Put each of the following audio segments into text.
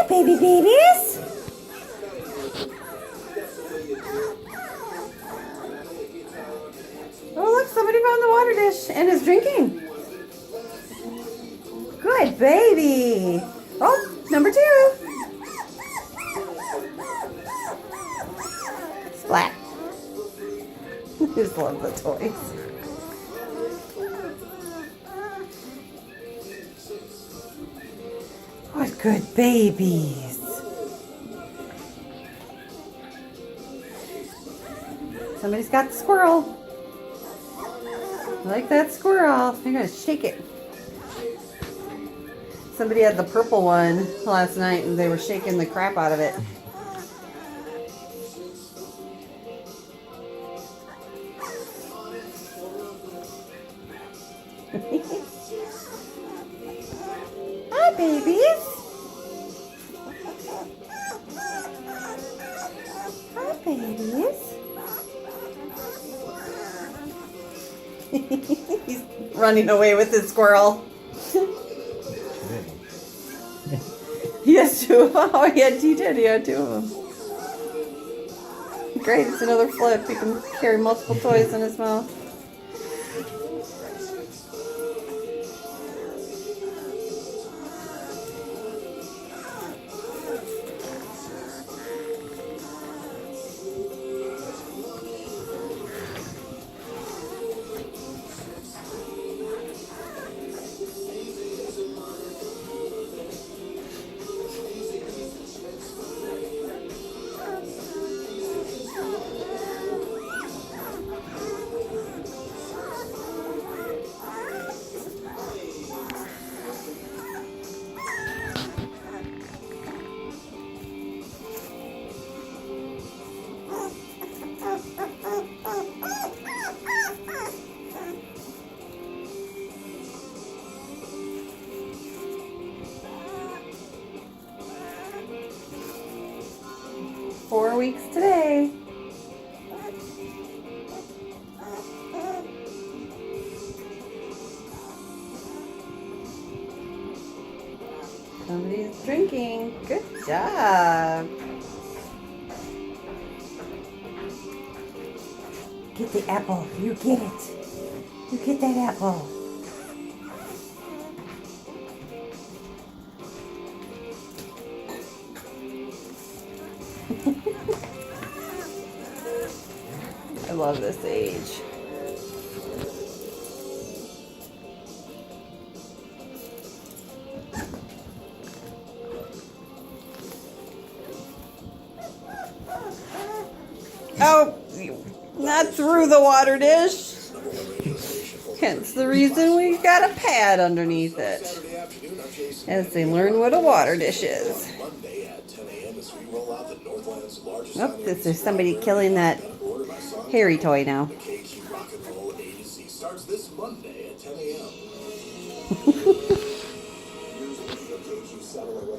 baby babies. Oh, look, somebody found the water dish and is drinking. Good baby. Oh, number 2. Splat. Just love the toys. What good babies. Somebody's got the squirrel. I like that squirrel. I'm gonna shake it. Somebody had the purple one last night and they were shaking the crap out of it. Hi, babies. Hi, babies. He's running away with his squirrel. He has 2. Oh, he had 2. He had 2 of them. Great, it's another flip. He can carry multiple toys in his mouth. Four weeks today. Somebody's drinking. Good job. Get the apple. You get it. You get that apple. I love this age. Oh, not through the water dish. Hence the reason we got a pad underneath it, as they learn what a water dish is. Oh, there's somebody killing that hairy toy now.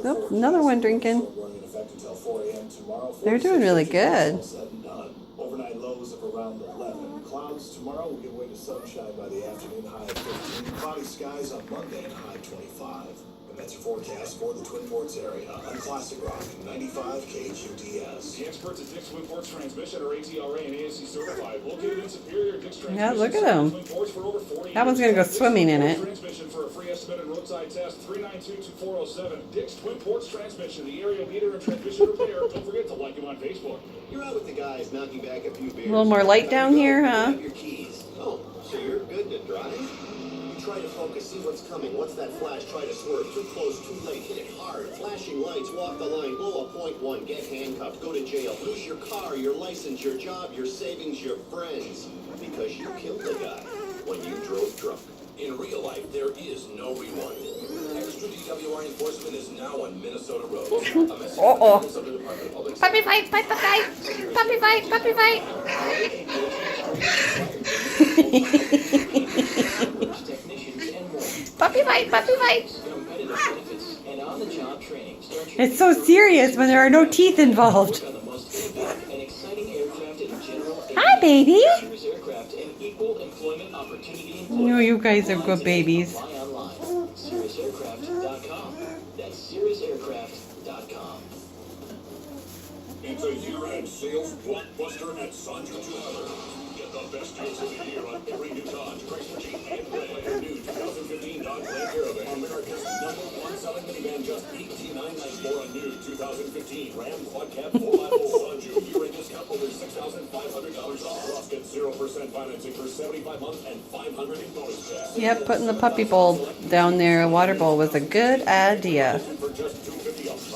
Nope, another one drinking. They're doing really good. Overnight lows of around 11. Clouds tomorrow will give way to sunshine by the afternoon, high of 15. Cloudy skies on Monday and high 25. And that's your forecast for the Twin Ports area. On Classic Rock, 95 KHUTS. The experts at Dick's Twin Ports Transmission are ATRA and ASC certified. Located in Superior, Dick's Transmission. Yeah, look at them. That one's going to go swimming in it. Transmission for a free estimated roadside test, 392-2407. Dick's Twin Ports Transmission, the area leader in transmission repair. Don't forget to like him on Facebook. You're out with the guys knocking back a few beers. A little more light down here, huh? Your keys. Oh, so you're good to drive? You try to focus, see what's coming. What's that flash? Try to swerve. Too close, too late. Hit it hard. Flashing lights. Walk the line. Blow a .1. Get handcuffed. Go to jail. Lose your car, your license, your job, your savings, your friends. Because you killed the guy when you drove drunk. In real life, there is no rewind. Extra DWI enforcement is now on Minnesota roads. Uh-oh. Puppy fight, puppy fight, puppy fight, puppy fight. Puppy fight, puppy fight. It's so serious when there are no teeth involved. Hi, baby. You guys are good babies. SiriusAircraft.com. That's SiriusAircraft.com. It's a year-end sales blockbuster at Sanju Toyota. Get the best deals of the year on every new Dodge, Chrysler, Jeep, and Ram. Like the new 2015 Dodge Grand Caravan. America's #1 selling minivan, just $18,994. A new 2015 Ram Quad Cab 4x4 Sanju. Year-end discount over $6,500 off. Plus, get 0% financing for 75 months and $500 in bonus cash. Yep, putting the puppy bowl down there, a water bowl, was a good idea. For just $2